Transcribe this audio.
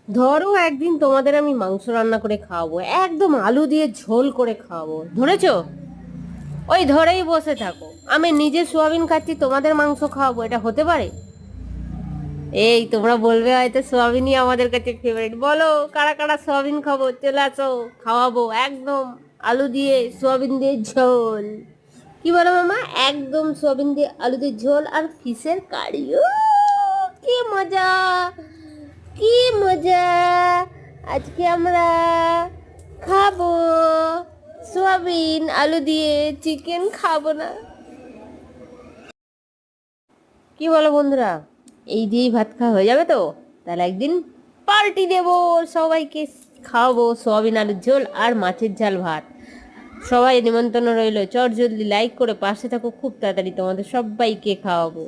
ধরো একদিন তোমাদের আমি মাংস রান্না করে খাওয়াবো, একদম আলু দিয়ে ঝোল করে খাওয়াবো, ধরেছো? ওই ধরেই বসে থাকো, আমি নিজে সোয়াবিন খাচ্ছি, তোমাদের মাংস খাওয়াবো, এটা হতে পারে? এই তোমরা বলবে হয়তো সোয়াবিনই আমাদের কাছে ফেভারিট, বলো কারা কারা সোয়াবিন খাবো, চলে আসো, খাওয়াবো একদম আলু দিয়ে সোয়াবিন দিয়ে ঝোল। কি বলো মামা, একদম সোয়াবিন দিয়ে আলু দিয়ে ঝোল আর ফিশের কারি, কি মজা, কি মজা। আজকে আমরা খাবো সোয়াবিন আলু দিয়ে, চিকেন খাবো না। কি বলো বন্ধুরা, এই দিয়েই ভাত খাওয়া হয়ে যাবে তো? তাহলে একদিন পার্টি দেবো, সবাইকে খাওয়াবো সোয়াবিন আলুর ঝোল আর মাছের ঝাল ভাত। সবাই নিমন্ত্রণ রইলো, চট জলদি লাইক করে পাশে থাকো, খুব তাড়াতাড়ি তোমাদের সবাইকে খাওয়াবো।